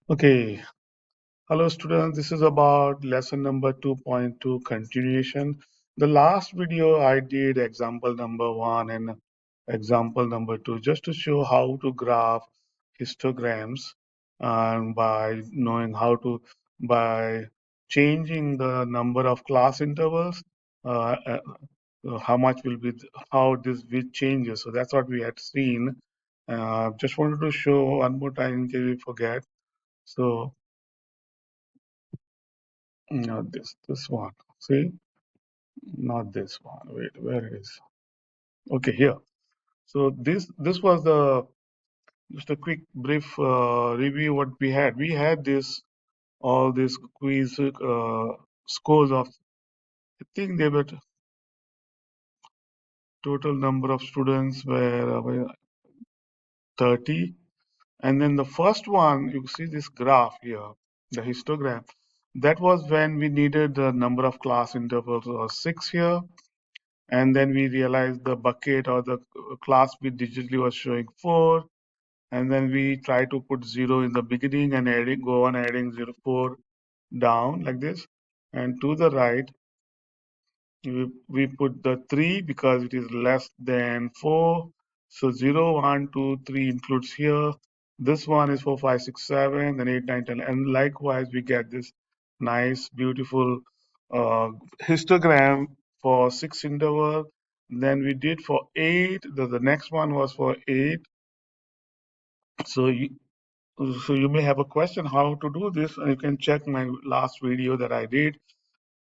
Okay, hello students. This is about lesson number 2.2 continuation. The last video I did example number 1 and example number 2 just to show how to graph histograms and by knowing how to by changing the number of class intervals uh, uh, how much will be how this will changes. So that's what we had seen. Just wanted to show one more time in case we forget. So not this one. See, not this one. Wait, where it is? Okay, here. So this was the just a quick brief review what we had. We had this all these quiz scores of I think they were total number of students were 30, and then the first one you see this graph here, the histogram. That was when we needed the number of class intervals was 6 here. And then we realized the bucket or the class bit digitally was showing 4. And then we try to put 0 in the beginning and go on adding 0, 4 down like this. And to the right, we put the 3 because it is less than 4. So 0, 1, 2, 3 includes here. This one is 4, 5, 6, 7, then 8, 9, 10. And likewise, we get this nice, beautiful uh, histogram for 6 interval. Then we did for 8. The next one was for 8. So you may have a question how to do this. And you can check my last video that I did.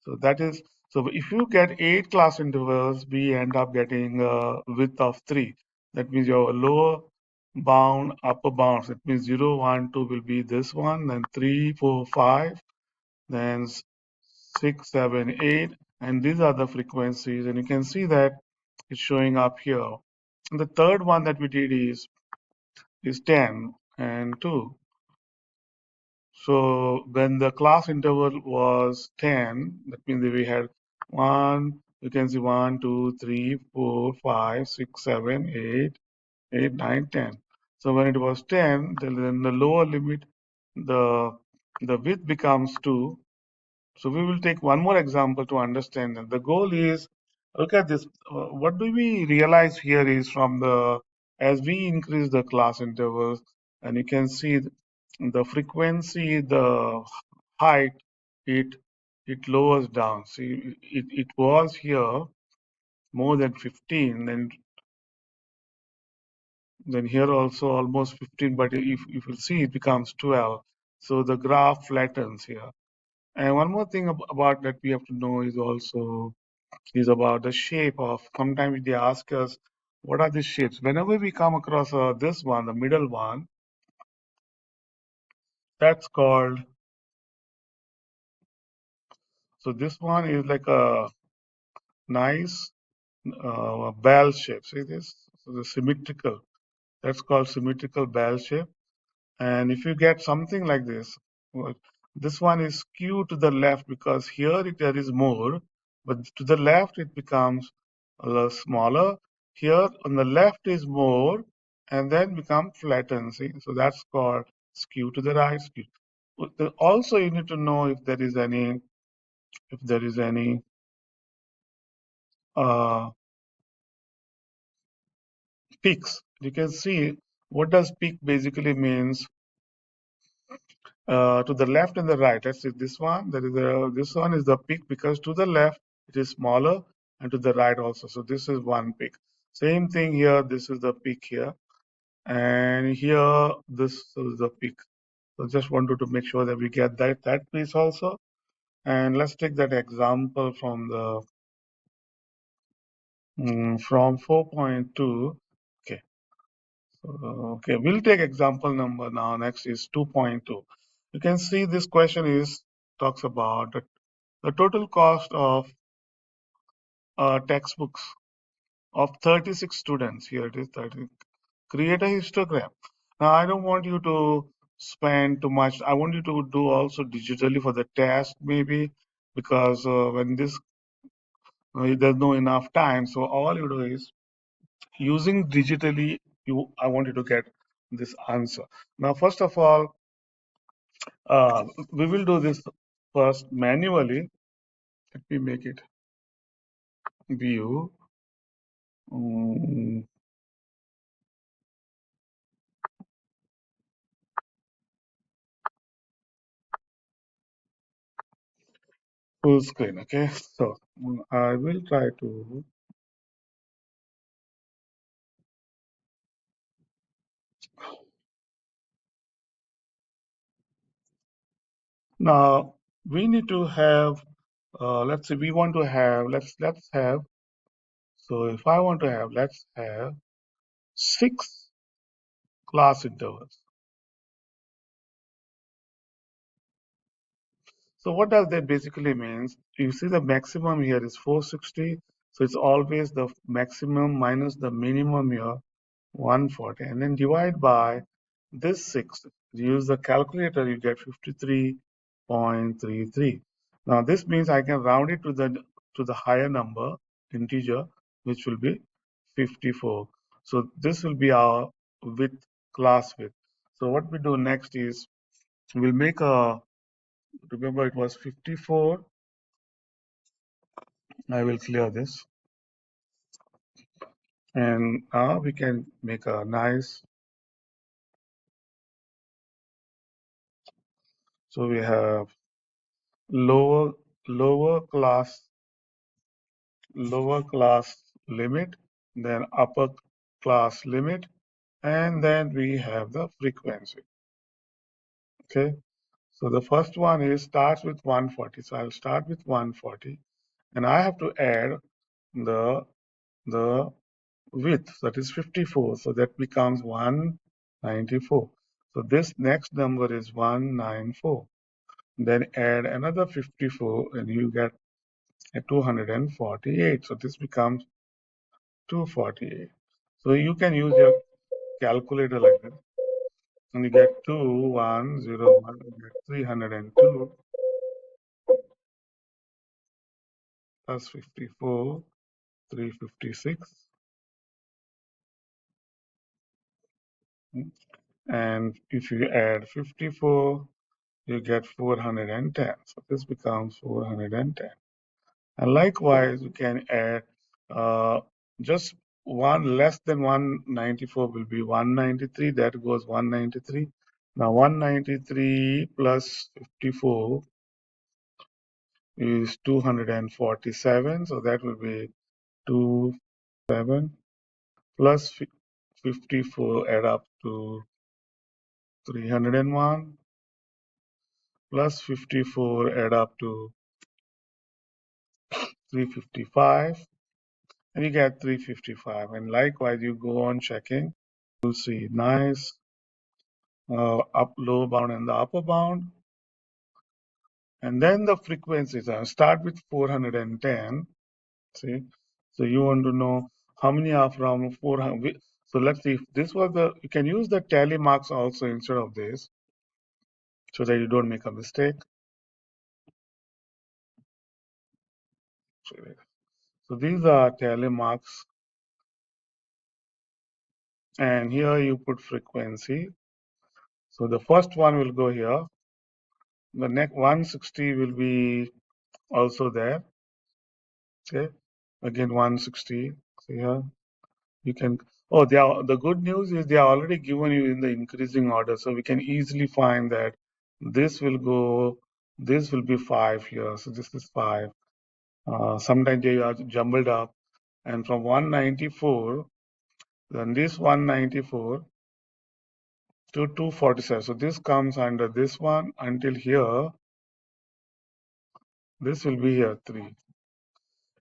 So that is, so if you get 8 class intervals, we end up getting a width of 3. That means your lower bound, upper bounds. That means 0, 1, 2 will be this one, then 3, 4, 5, then 6, 7, 8. And these are the frequencies. And you can see that it's showing up here. And the third one that we did is 10 and 2. So when the class interval was 10, that means we had one, you can see 1, 2, 3, 4, 5, 6, 7, 8, 8, 9, 10. So when it was 10, then the lower limit, the the width becomes 2. So we will take one more example to understand that. The goal is, look at this. What do we realize here is from as we increase the class intervals, and you can see the frequency, the height, it it lowers down. See, it was here more than 15, then here also almost 15, but if you see, it becomes 12. So the graph flattens here. And one more thing about that we have to know is also is about the shape of. Sometimes they ask us, what are these shapes? Whenever we come across this one, the middle one, that's called. So this one is like a nice bell shape. See this? So the symmetrical. That's called symmetrical bell shape. And if you get something like this, well, this one is skewed to the left because here there is more, but to the left it becomes a little smaller. Here on the left is more, and then become flattened. See, so that's called skew to the right. Skew. Also, you need to know if there is any uh, peaks. You can see what does peak basically means. To the left and the right. Let's see this one. This one is the peak because to the left it is smaller and to the right also. So this is one peak. Same thing here. This is the peak here, and here this is the peak. So just wanted to make sure that we get that piece also. And let's take that example from the from 4.2. Okay. So, okay, we'll take example number now. Next is 2.2. You can see this question is talks about the total cost of textbooks of 36 students. Here it is 30. Create a histogram. Now, I don't want you to spend too much. I want you to do also digitally for the test, maybe, because when this, there's no enough time. So all you do is using digitally, I want you to get this answer. Now, first of all, We will do this first manually. Let me make it view. um, Full screen. Okay, so I will try to. Now we need to have. Let's say we want to have. Let's have. So if I want to have, let's have 6 class intervals. So what does that basically means? You see the maximum here is 460. So it's always the maximum minus the minimum here, 140. And then divide by this 6. Use the calculator, you get 53.33. Now this means I can round it to the higher number, integer, which will be 54. So this will be our width, class width. So what we do next is we'll make a, remember it was 54. I will clear this, and now we can make a nice. So we have lower lower class lower class limit, then upper class limit, and then we have the frequency. Okay, so the first one is starts with 140. So I'll start with 140, and I have to add the width, that is 54. So that becomes 194. So this next number is 194. Then add another 54 and you get a 248. So this becomes 248. So you can use your calculator like this. And you get 2101, you get 302 plus 54, 356. And if you add 54, you get 410. So this becomes 410. And likewise, you can add just one less than 194 will be 193. That goes 193. Now 193 plus 54 is 247. So that will be 27 plus 54 add up to 301 plus 54 add up to 355. And you get 355. And likewise, you go on checking, you'll see nice up lower bound and the upper bound. And then the frequencies are start with 410. See, so you want to know how many are from 400. So let's see if this was the, you can use the tally marks also instead of this so that you don't make a mistake. So these are tally marks. And here you put frequency. So the first one will go here. The next 160 will be also there. Okay, again 160. See here, you can. Oh, they are, the good news is they are already given you in the increasing order, so we can easily find that this will go. This will be 5 here, so this is 5. Sometimes they are jumbled up, and from 194, then this 194 to 247. So this comes under this one until here. This will be here 3.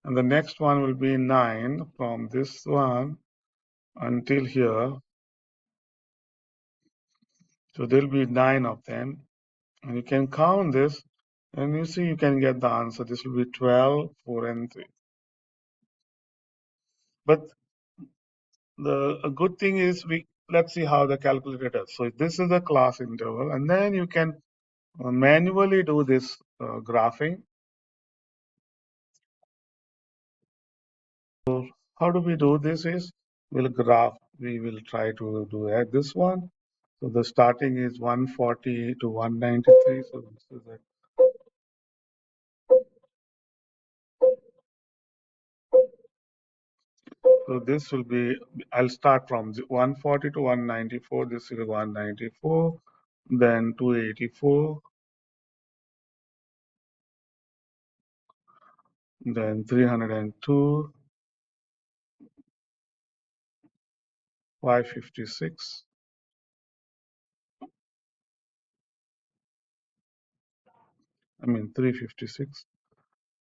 And the next one will be 9 from this one until here. So there'll be 9 of them. And you can count this and you see you can get the answer. This will be 12, 4, and 3. But the a good thing is let's see how the calculator does. So this is the class interval, and then you can manually do this graphing. How do we do this is we will try to do this one. So the starting is 140 to 193. So this is it. So this will be, I'll start from 140 to 194. This is 194, then 284, then 302, 556, I mean 356,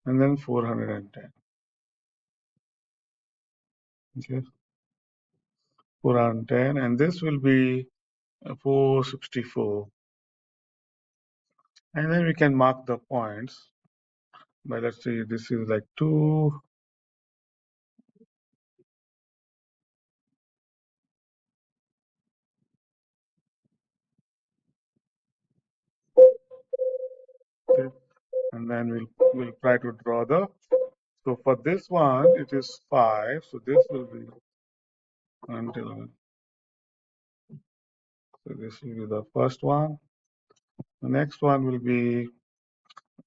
and then 410. Okay, 410, and this will be 464. And then we can mark the points. But let's see, this is like 2. Okay, and then we'll try to draw the. So for this one, it is 5. So this will be until. So this will be the first one. The next one will be,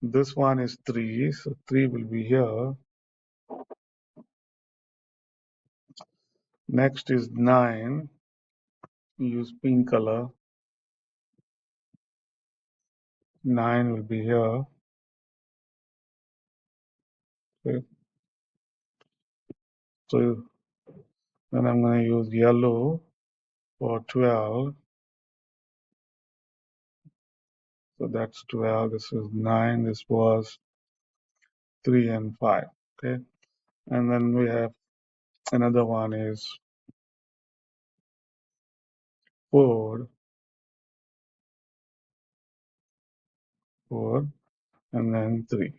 this one is 3. So 3 will be here. Next is 9. Use pink color. 9 will be here. Okay. So then I'm going to use yellow for 12. So that's 12. This is 9. This was 3 and 5. Okay. And then we have another one is 4, 4, and then 3.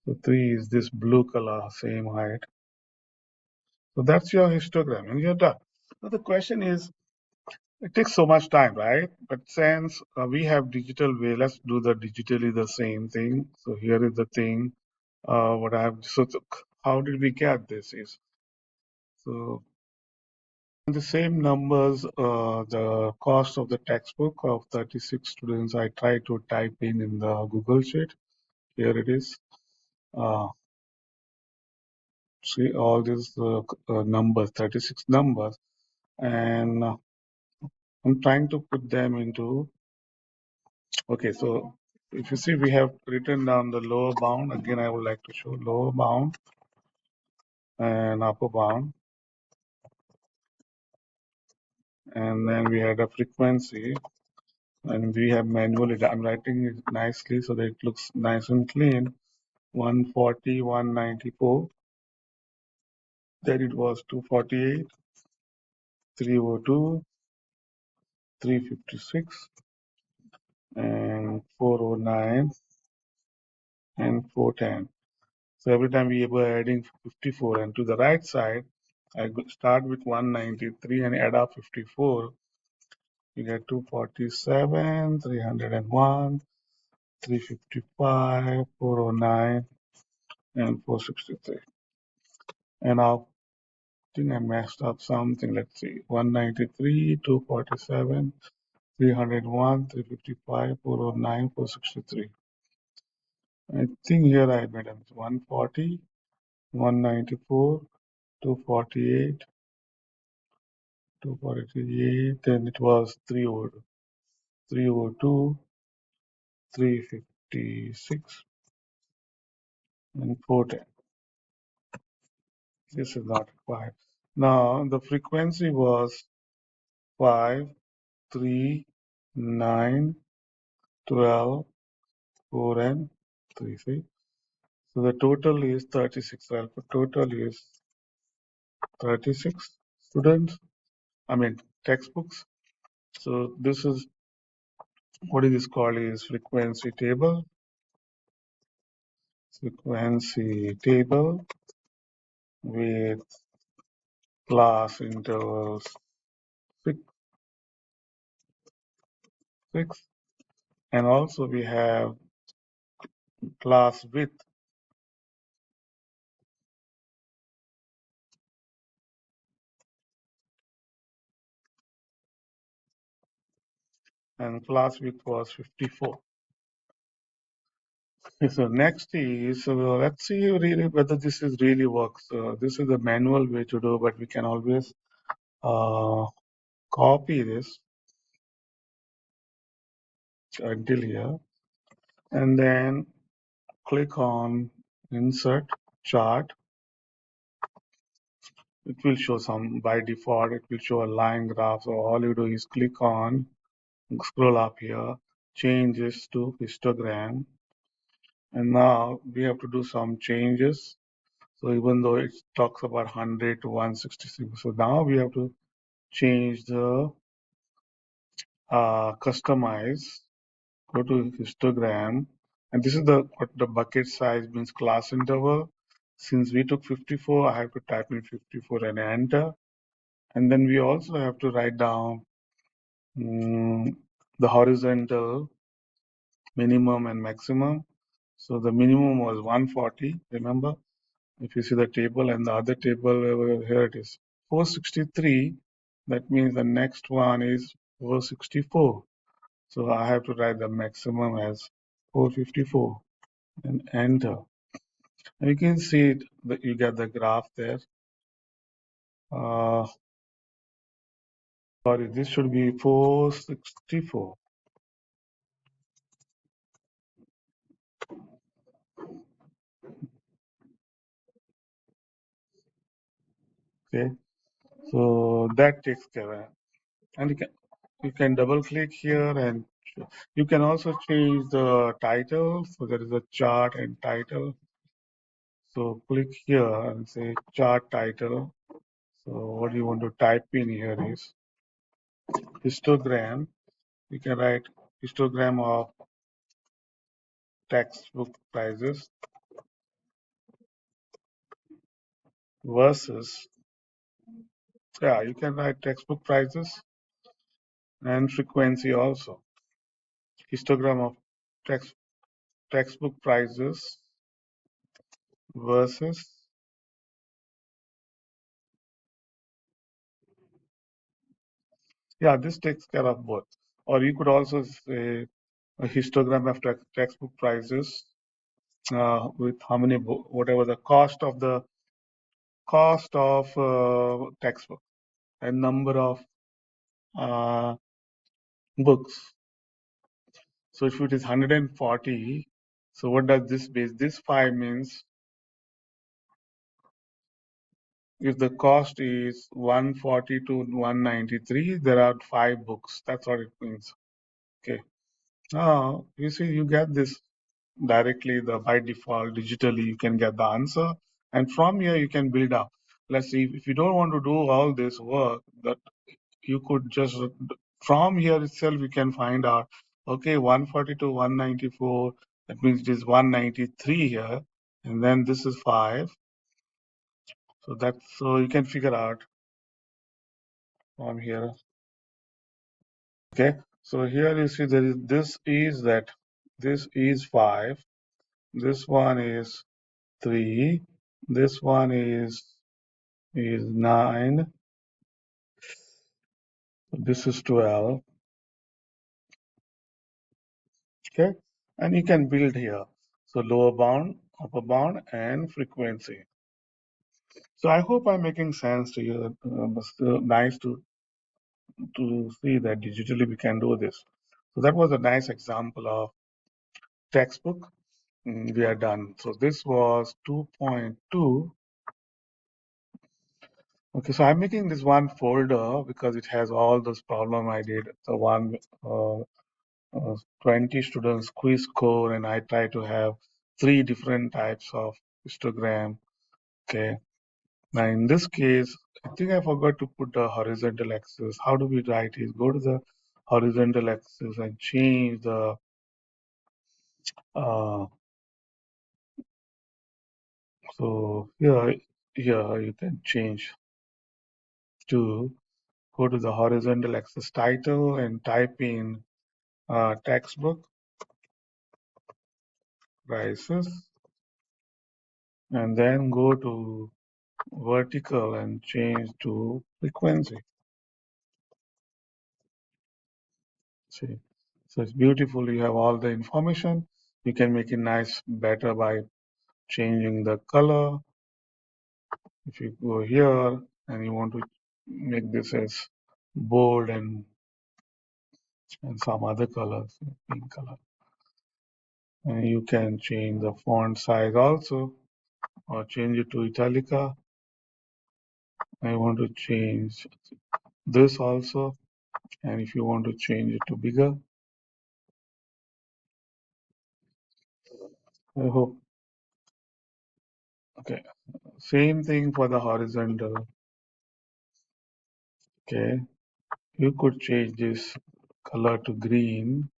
So 3 is this blue color, same height. So that's your histogram, and you're done. Now the question is, it takes so much time, right? But since we have digital way, let's do the digitally the same thing. So here is the thing. What I have. So how did we get this? Is so the same numbers. The cost of the textbook of 36 students. I try to type in the Google Sheet. Here it is. Uh, see all these numbers, 36 numbers, and I'm trying to put them into. Okay, so if you see, we have written down the lower bound. Again, I would like to show lower bound and upper bound. And then we had a frequency, and we have manually, I'm writing it nicely so that it looks nice and clean. 140, 194. Then it was 248, 302, 356, and 409, and 410. So every time we were adding 54, and to the right side, I start with 193 and add up 54. You get 247, 301, 355, 409, and 463. And I think I messed up something. Let's see, 193, 247, 301, 355, 409, 463. I think here I made it 140, 194, 248, 248, then it was 302, 302, 356, and 410. This is not required. Now the frequency was 5, 3, 9, 12, 4, and 3. See? So the total is 36. Well, the total is 36 students. I mean textbooks. So this is what is this called is frequency table. Frequency table with class intervals 6, 6, and also we have class width. and class width was 54. Okay, so next is, let's see really whether this is really works. This is a manual way to do, but we can always uh, copy this until here, and then click on insert chart. It will show some, by default it will show a line graph. So all you do is click on, scroll up here, change this to histogram, and now we have to do some changes. So even though it talks about 100 to 166, so now we have to change the customize, go to histogram, and this is the what the bucket size means, class interval. Since we took 54, I have to type in 54 and enter. And then we also have to write down the horizontal minimum and maximum. So the minimum was 140, remember? If you see the table, and the other table, here it is 463. That means the next one is 464. So I have to write the maximum as 454 and enter. And you can see it, that you get the graph there. Uh, Sorry, this should be 464. Okay, so that takes care of it. And you can double click here, and you can also change the title. So there is a chart and title. So click here and say chart title. So what you want to type in here is histogram. You can write histogram of textbook prices versus, yeah, you can write textbook prices and frequency also. Histogram of text textbook prices versus, yeah, this takes care of both. Or you could also say a histogram of textbook prices with how many whatever the cost of textbook and number of uh, books. So if it is 140, so what does this base? This 5 means if the cost is 140 to 193, there are 5 books. That's what it means. Okay. Now you see you get this directly, the by default digitally you can get the answer, and from here you can build up. Let's see, if you don't want to do all this work, that you could just from here itself you can find out, okay, 140 to 194, that means it is 193 here, and then this is 5. So that's, so you can figure out from here. Okay, so here you see there is, this is 5, this one is 3, this one is 9, this is 12. Okay, and you can build here. So lower bound, upper bound, and frequency. So I hope I'm making sense to you. It's nice to see that digitally we can do this. So that was a nice example of textbook. We are done. So this was 2.2. Okay, so I'm making this one folder because it has all those problem I did. The one 20 students quiz score, and I try to have 3 different types of histogram. Okay. Now in this case, I think I forgot to put the horizontal axis. How do we write it? Go to the horizontal axis and change the uh, so here you can change to go to the horizontal axis title and type in textbook prices, and then go to vertical and change to frequency. See, so it's beautiful. You have all the information. You can make it nice, better by changing the color. If you go here and you want to make this as bold and some other colors, pink color, and you can change the font size also, or change it to Italica. I want to change this also, and if you want to change it to bigger, I hope. Okay, same thing for the horizontal. Okay, you could change this color to green,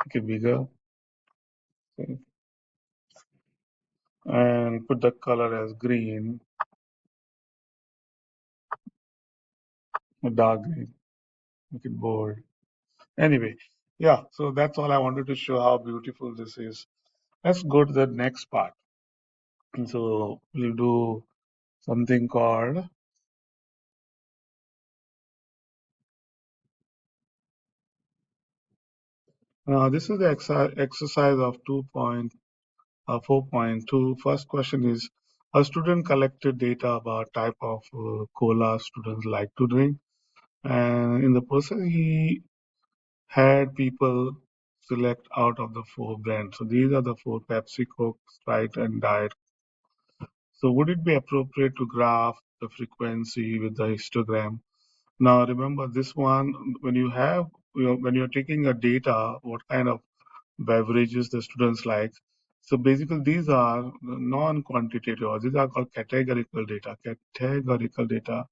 make it bigger, okay, and put the color as green, dark green, make it bold. Anyway, yeah, so that's all I wanted to show how beautiful this is. Let's go to the next part. So we'll do something called, this is the exercise of 4.2. First question is, a student collected data about type of cola students like to drink. And in the process, he had people select out of the four brands. So these are the four: Pepsi, Coke, Sprite, and Diet. So would it be appropriate to graph the frequency with the histogram? Now remember this one, when you have, when you're taking a data, what kind of beverages the students like. So basically these are non-quantitative, or these are called categorical data. Categorical data.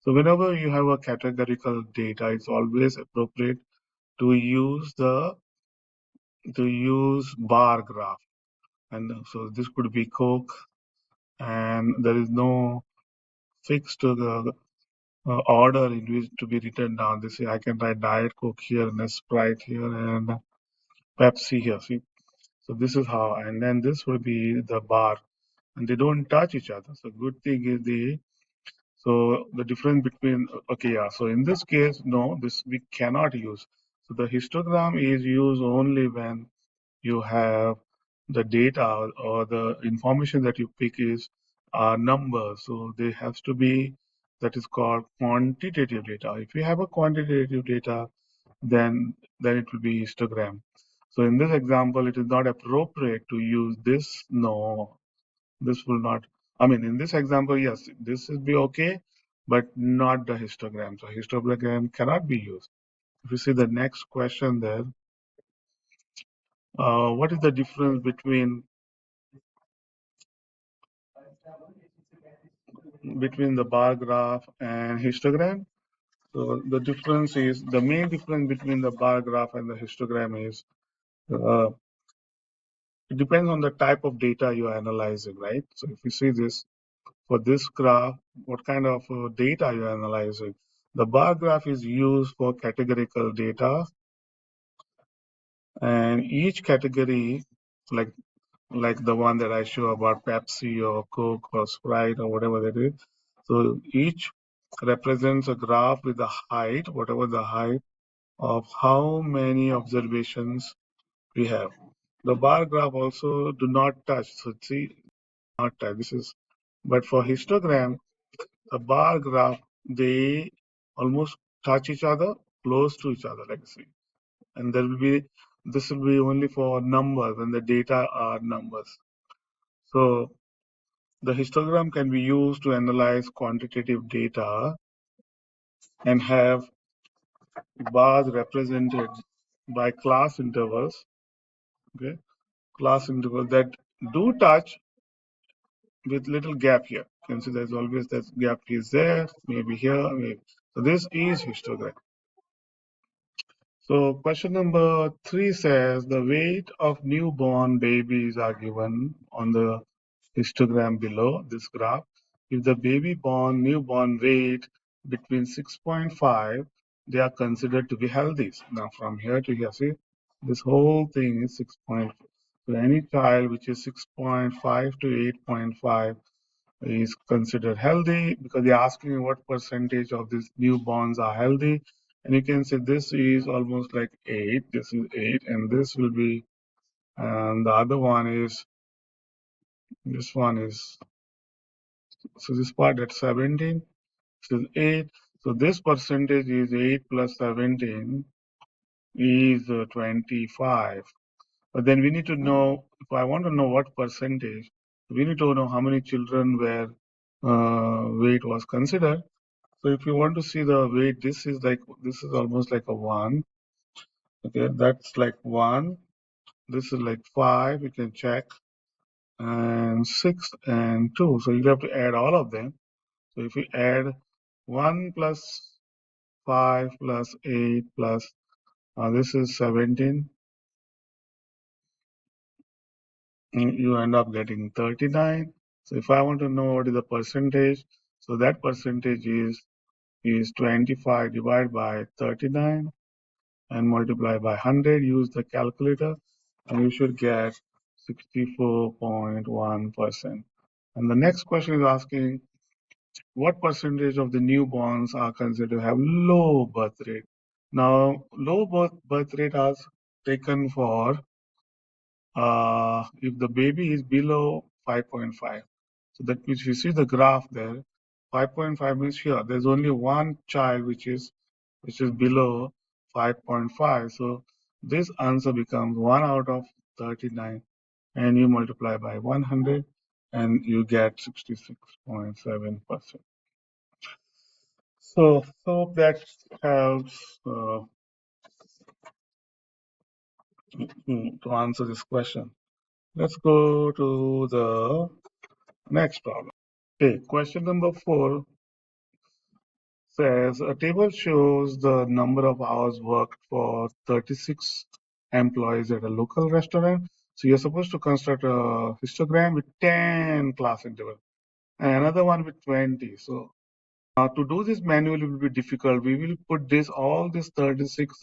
So whenever you have a categorical data, it's always appropriate to use bar graph. And so this could be Coke, and there is no fixed order in which to be written down. This I can write Diet Coke here and a Sprite here and Pepsi here. See, so this is how, and then this will be the bar, and they don't touch each other. So good thing is the difference between, okay, yeah. So in this case, no, this we cannot use. So the histogram is used only when you have the data or the information that you pick is numbers. So there has to be, that is called quantitative data. If you have a quantitative data, then it will be histogram. So in this example, it is not appropriate to use this. No, this will not. I mean, in this example, yes, this will be okay, but not the histogram. So histogram cannot be used. If you see the next question there, what is the difference between the bar graph and histogram? So the main difference between the bar graph and the histogram is, uh, it depends on the type of data you are analyzing, right? So if you see this, for this graph, what kind of data you are analyzing? The bar graph is used for categorical data, and each category, like like the one that I show about Pepsi or Coke or Sprite or whatever that is. So each represents a graph with the height, whatever the height of how many observations we have. The bar graph also do not touch. So see, not touch. This is, but for histogram, the bar graph, they almost touch each other, close to each other, like see. And there will be, this will be only for numbers when the data are numbers. So the histogram can be used to analyze quantitative data and have bars represented by class intervals, okay, class intervals that do touch with little gap here. You can see there's always that gap is there, maybe here, maybe. So this is histogram. So question number 3 says the weight of newborn babies are given on the histogram below this graph. If the newborn weight between 6.5, they are considered to be healthy. Now from here to here, see, this whole thing is 6.5. So any child which is 6.5 to 8.5 is considered healthy, because they're asking what percentage of these newborns are healthy. And you can say this is almost like 8, this is 8, and this will be, and the other one is, this one is, so this part at 17, this is 8. So this percentage is 8 plus 17 is 25. But then we need to know, if I want to know what percentage, we need to know how many children were weight was considered. So if you want to see the weight, this is almost like a 1. Okay, that's like 1. This is like 5. You can check, and 6 and 2. So you have to add all of them. So if you add 1 plus 5 plus 8 plus this is 17, you end up getting 39. So if I want to know what is the percentage, so that percentage is 25 divided by 39 and multiply by 100. Use the calculator, and you should get 64.1%. And the next question is asking what percentage of the newborns are considered to have low birth rate. Now, low birth rate are taken for if the baby is below 5.5. So that means if you see the graph there, 5.5 means here there's only one child which is below 5.5. So this answer becomes 1 out of 39, and you multiply by 100 and you get 66.7%. So hope that helps to answer this question. Let's go to the next problem. Okay, question number 4 says a table shows the number of hours worked for 36 employees at a local restaurant. So you're supposed to construct a histogram with 10 class intervals and another one with 20. So to do this manually will be difficult. We will put this all these 36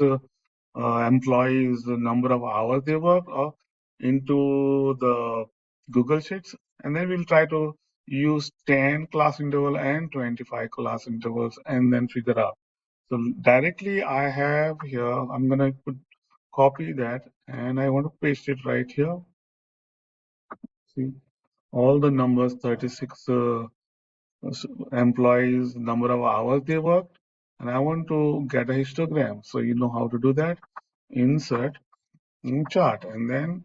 employees, the number of hours they work, into the Google Sheets, and then we'll try to use 10 class interval and 25 class intervals, and then figure out. So directly I have here, I'm gonna copy that, and I want to paste it right here. See all the numbers, 36 employees, number of hours they worked, and I want to get a histogram. So you know how to do that. Insert in chart, and then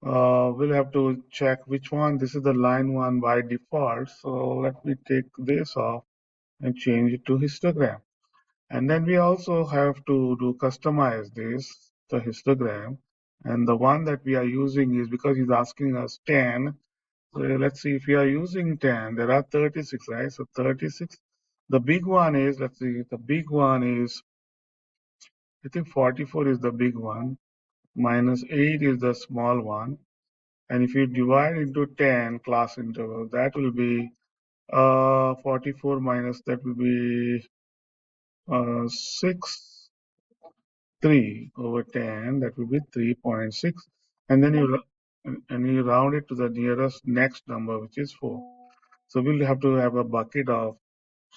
we'll have to check which one. This is the line one by default. So let me take this off and change it to histogram. And then we also have to do customize this, the histogram. And the one that we are using is because he's asking us 10. So let's see if we are using 10, there are 36, right? So 36. The big one is, let's see, the big one is, I think 44 is the big one, minus 8 is the small one. And if you divide into 10 class interval, that will be 44 minus, that will be 6, 3 over 10, that will be 3.6. And then you round it to the nearest next number, which is 4. So we'll have to have a bucket of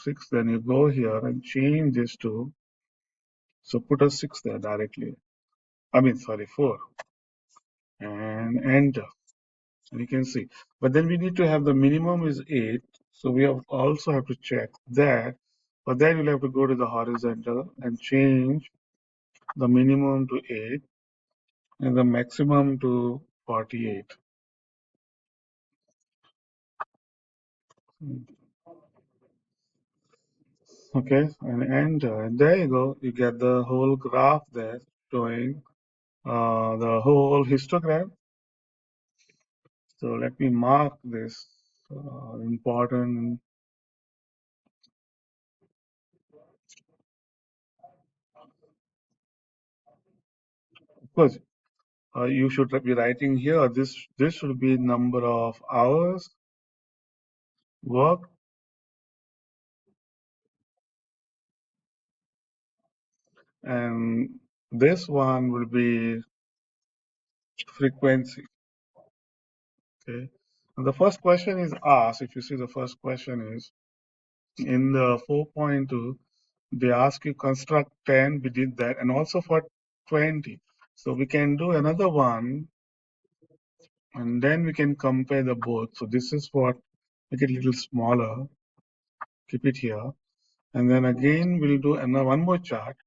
6. Then you go here and change this to, so put a 6 there directly. I mean, sorry, 4. And enter. And you can see. But then we need to have the minimum is 8. So we also have to check that. But then you'll have to go to the horizontal and change the minimum to 8 and the maximum to 48. Okay, and enter. And there you go. You get the whole graph there showing the whole histogram. So let me mark this important. Of course, you should be writing here. This should be number of hours worked, and this one will be frequency. Okay. And the first question is asked. If you see the first question is in the 4.2. They ask you construct 10, we did that, and also for 20. So we can do another one, and then we can compare the both. So this is what, make it a little smaller, keep it here. And then again, we'll do another one more chart.